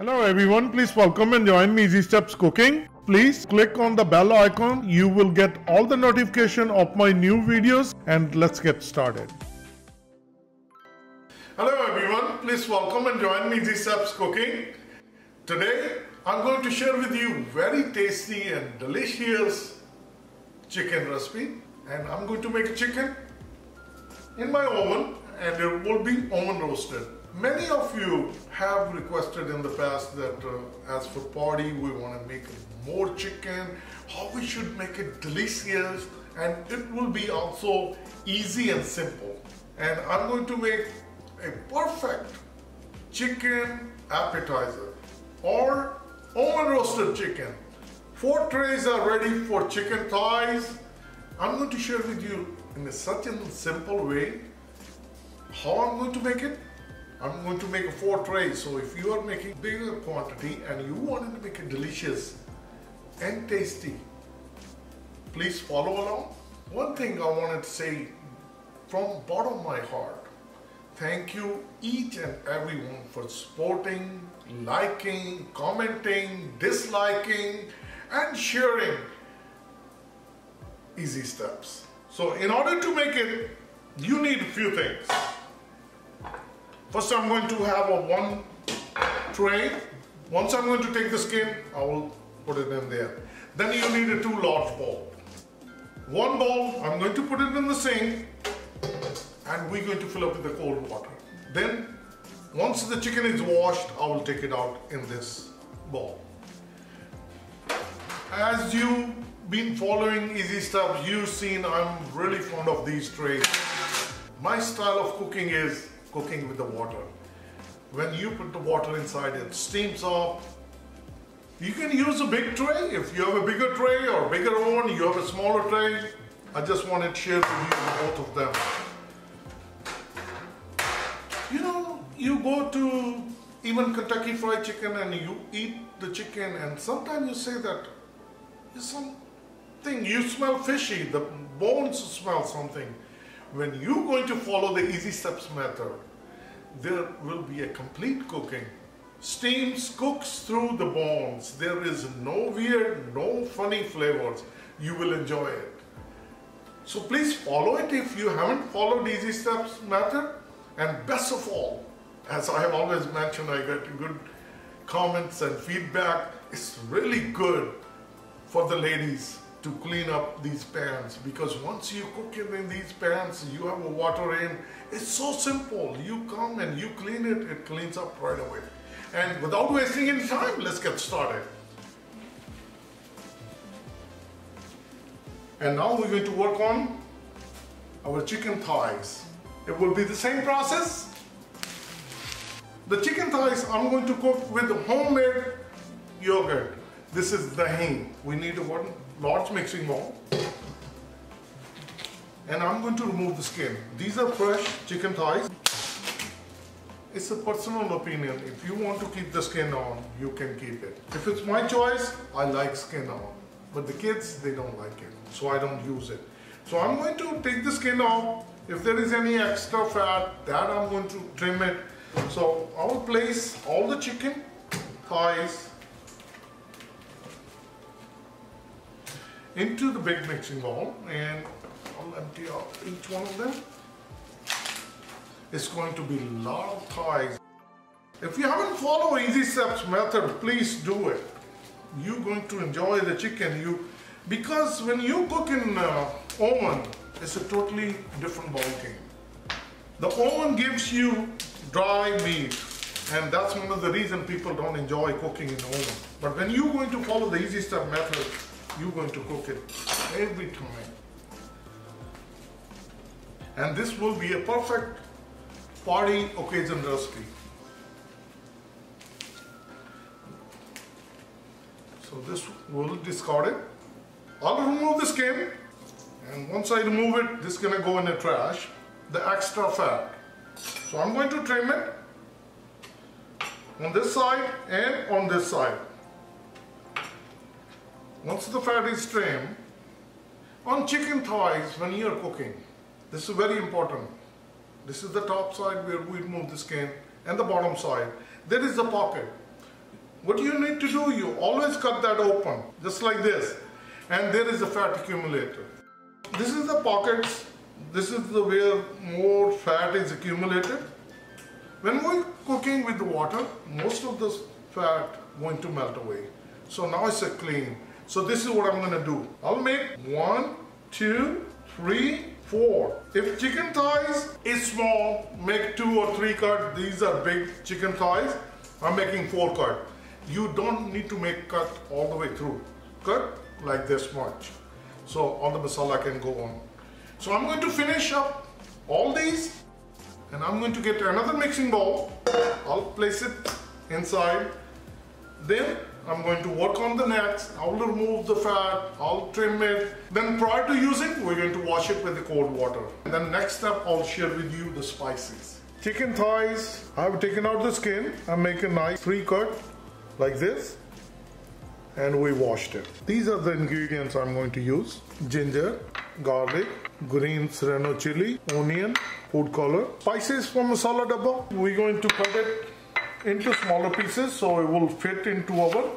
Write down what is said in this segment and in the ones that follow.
Hello everyone, please welcome and join me Easy Steps Cooking. Please click on the bell icon. You will get all the notification of my new videos, and let's get started. Hello everyone, please welcome and join me Easy Steps Cooking. Today I'm going to share with you very tasty and delicious chicken recipe, and I'm going to make a chicken in my oven, and it will be oven roasted. Many of you have requested in the past that as for party we want to make more chicken, how we should make it delicious, and it will be also easy and simple. And I'm going to make a perfect chicken appetizer or oven roasted chicken. 4 trays are ready for chicken thighs. I'm going to share with you in such a simple way how I'm going to make it. I'm going to make a 4 trays, so if you are making bigger quantity and you wanted to make it delicious and tasty, please follow along. One thing I wanted to say from bottom of my heart, thank you each and everyone for supporting, liking, commenting, disliking and sharing Easy Steps. So in order to make it, you need a few things. First, I'm going to have a 1 tray. Once I'm going to take the skin, I will put it in there. Then you need a 2 large bowl. 1 bowl, I'm going to put it in the sink, and we're going to fill up with the cold water. Then, once the chicken is washed, I will take it out in this bowl. As you've been following Easy Steps, you've seen I'm really fond of these trays. My style of cooking is cooking with the water. When you put the water inside, it steams up. You can use a big tray. If you have a bigger tray or bigger oven, you have a smaller tray. I just wanted to share with you both of them. You know, you go to even Kentucky Fried Chicken and you eat the chicken, and sometimes you say that there's something, you smell fishy, the bones smell something. When you're going to follow the Easy Steps method, there will be a complete cooking. Steams cooks through the bones. There is no weird, no funny flavors. You will enjoy it. So please follow it if you haven't followed Easy Steps method. And best of all, as I have always mentioned, I get good comments and feedback. It's really good for the ladies to clean up these pans, because once you cook it in these pans, you have water in, it's so simple. You come and you clean it, it cleans up right away. And without wasting any time, let's get started. And now we're going to work on our chicken thighs. It will be the same process. The chicken thighs I'm going to cook with homemade yogurt. This is Dahi. We need a 1 large mixing bowl, and I'm going to remove the skin. These are fresh chicken thighs. It's a personal opinion. If you want to keep the skin on, you can keep it. If it's my choice, I like skin on, but the kids, they don't like it, so I don't use it. So I'm going to take the skin off. If there is any extra fat, that I'm going to trim it. So I will place all the chicken thighs into the big mixing bowl, and I'll empty out each one of them. It's going to be a lot of thighs. If you haven't followed Easy Steps method, please do it. You're going to enjoy the chicken. Because when you cook in oven, it's a totally different ball game. The oven gives you dry meat, and that's one of the reasons people don't enjoy cooking in oven. But when you're going to follow the Easy Step method, you're going to cook it every time. And this will be a perfect party occasion recipe. So this will discard it. I'll remove the skin, and once I remove it, this is going to go in the trash, the extra fat. So I'm going to trim it on this side and on this side. Once the fat is trimmed, on chicken thighs, when you're cooking, this is very important. This is the top side where we remove the skin, and the bottom side. There is the pocket. what you need to do, you always cut that open, just like this. And there is a fat accumulator. This is the pockets. This is the where more fat is accumulated. When we're cooking with the water, most of this fat going to melt away. So now it's a clean. So this is what I'm going to do. I'll make 1, 2, 3, 4. If chicken thighs is small, make 2 or 3 cut. These are big chicken thighs. I'm making 4 cut. You don't need to make cut all the way through. Cut like this much. So all the masala can go on. So I'm going to finish up all these and I'm going to get another mixing bowl. I'll place it inside. Then I'm going to work on the nets. I'll remove the fat, I'll trim it. Then prior to using, we're going to wash it with the cold water. And then next step, I'll share with you the spices. Chicken thighs, I've taken out the skin. I'm making a nice 3 cut like this. And we washed it. These are the ingredients I'm going to use. Ginger, garlic, green serrano chili, onion, food color. Spices from masala dabba. We're going to cut it into smaller pieces so it will fit into our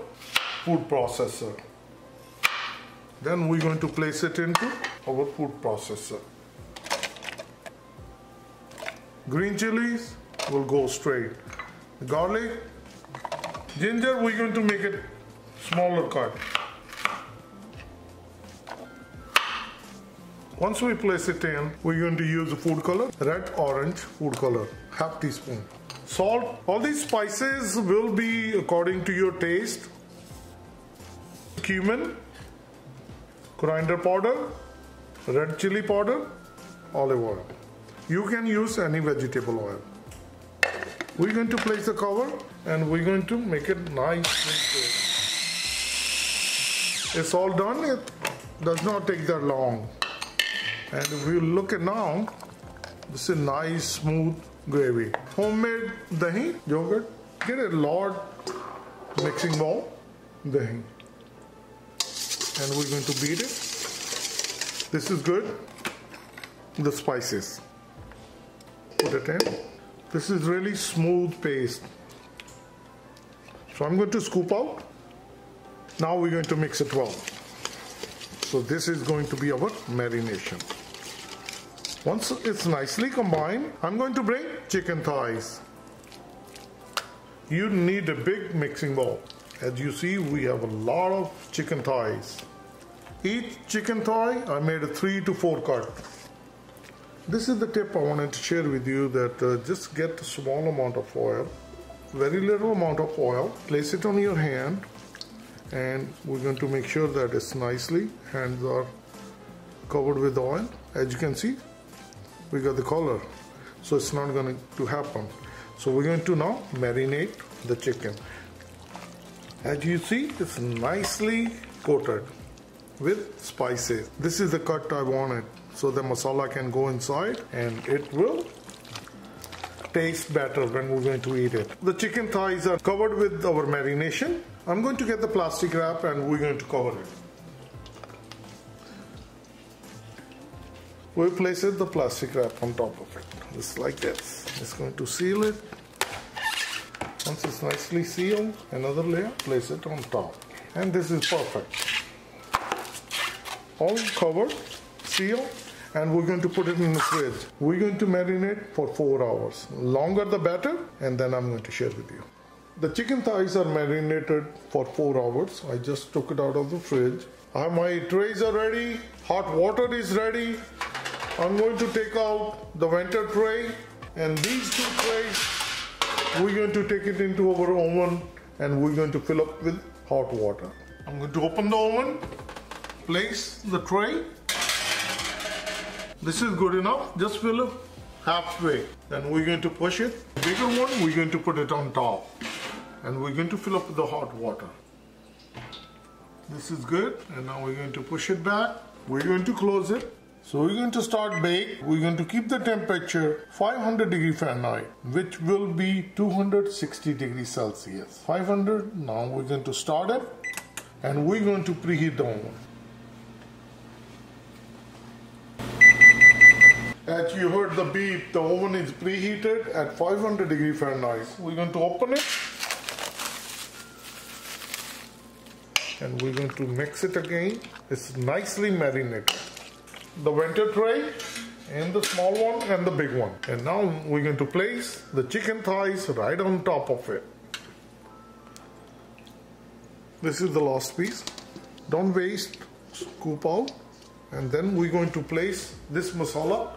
food processor. Then we're going to place it into our food processor. Green chilies will go straight. Garlic, ginger, we're going to make it smaller cut. Once we place it in, we're going to use the food color, red, orange food color, half teaspoon. Salt, all these spices will be according to your taste. Cumin, coriander powder, red chili powder, olive oil. You can use any vegetable oil. We're going to place the cover and we're going to make it nice. It's all done. It does not take that long. And if you look at now, this is nice smooth gravy. Homemade dahi, yogurt. Get a large mixing bowl, dahi. And we're going to beat it. This is good. The spices. Put it in. This is really smooth paste. So I'm going to scoop out. Now we're going to mix it well. So this is going to be our marination. Once it's nicely combined, I'm going to bring chicken thighs. You need a big mixing bowl. As you see, we have a lot of chicken thighs. Each chicken thigh, I made a 3 to 4 cut. This is the tip I wanted to share with you, that just get a small amount of oil, very little amount of oil, place it on your hand, and we're going to make sure that it's nicely, hands are covered with oil. As you can see, we got the color, so it's not going to happen. So we're going to now marinate the chicken. As you see, it's nicely coated with spices. This is the cut I wanted, so the masala can go inside and it will taste better when we're going to eat it. The chicken thighs are covered with our marination. I'm going to get the plastic wrap and we're going to cover it. We'll place the plastic wrap on top of it, just like this. It's going to seal it. Once it's nicely sealed, another layer, place it on top. And this is perfect. All covered, sealed, and we're going to put it in the fridge. We're going to marinate for 4 hours. Longer the better, and then I'm going to share with you. The chicken thighs are marinated for 4 hours. I just took it out of the fridge. My trays are ready. Hot water is ready. I'm going to take out the venter tray, and these 2 trays, we're going to take it into our oven and we're going to fill up with hot water. I'm going to open the oven, place the tray. This is good enough. Just fill it halfway. Then we're going to push it. The bigger one, we're going to put it on top. And we're going to fill up with the hot water. This is good. And now we're going to push it back. We're going to close it. So we're going to start bake. We're going to keep the temperature 500 degrees Fahrenheit, which will be 260 degrees Celsius. 500, now we're going to start it and we're going to preheat the oven. As you heard the beep, the oven is preheated at 500 degrees Fahrenheit. We're going to open it. And we're going to mix it again. It's nicely marinated. The venter tray and the small one and the big one. And now we're going to place the chicken thighs right on top of it. This is the last piece. Don't waste, scoop out. And then we're going to place this masala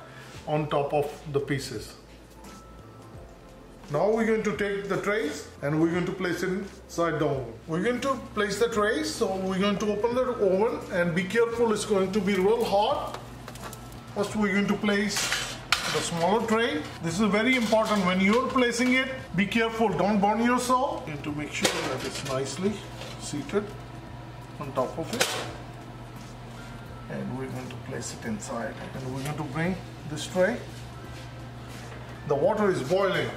on top of the pieces. Now we're going to take the trays and we're going to place it inside the oven. We're going to place the trays, so we're going to open the oven and be careful, it's going to be real hot. First we're going to place the smaller tray. This is very important. When you're placing it, be careful, don't burn yourself. You have to make sure that it's nicely seated on top of it. And we're going to place it inside. And we're going to bring this tray. The water is boiling.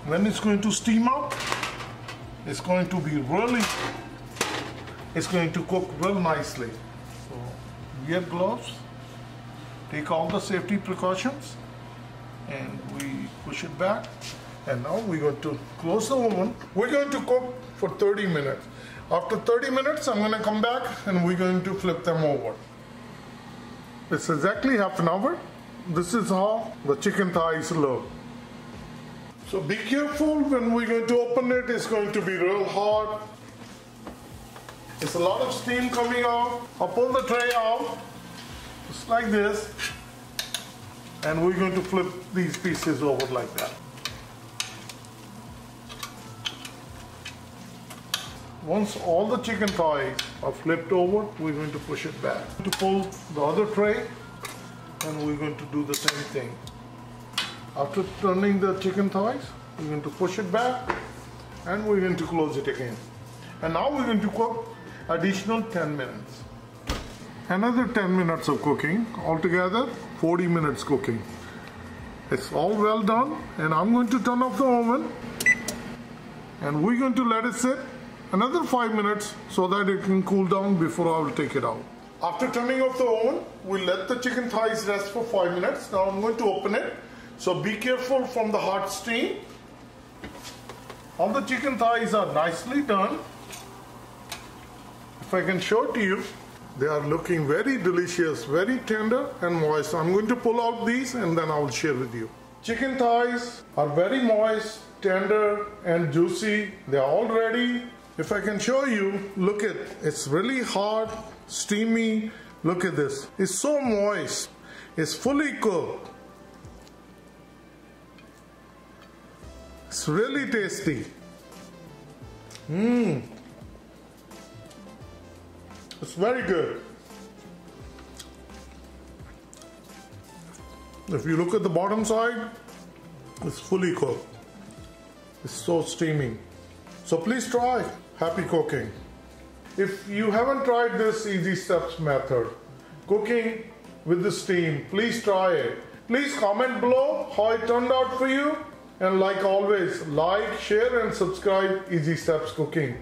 When it's going to steam up, it's going to be it's going to cook real nicely. So wear gloves, take all the safety precautions, and we push it back. And now we're going to close the oven. We're going to cook for 30 minutes. After 30 minutes, I'm going to come back and we're going to flip them over. It's exactly half an hour. This is how the chicken thighs look. So be careful when we're going to open it. It's going to be real hot. It's a lot of steam coming out. I'll pull the tray out, just like this. And we're going to flip these pieces over like that. Once all the chicken thighs are flipped over, we're going to push it back. To pull the other tray, and we're going to do the same thing. After turning the chicken thighs, we're going to push it back and we're going to close it again. And now we're going to cook additional 10 minutes. Another 10 minutes of cooking, altogether 40 minutes cooking. It's all well done, and I'm going to turn off the oven and we're going to let it sit another 5 minutes so that it can cool down before I will take it out. After turning off the oven, we let the chicken thighs rest for 5 minutes. Now I'm going to open it. So be careful from the hot steam. All the chicken thighs are nicely done. If I can show it to you, they are looking very delicious, very tender and moist. I'm going to pull out these and then I will share with you. Chicken thighs are very moist, tender and juicy. They are all ready. If I can show you, look at it. It's really hot, steamy. Look at this. It's so moist. It's fully cooked. It's really tasty. It's very good. If you look at the bottom side, it's fully cooked. It's so steamy. So please try. Happy cooking. If you haven't tried this easy steps method, cooking with the steam, please try it. Please comment below how it turned out for you. And like always, like, share and subscribe Easy Steps Cooking.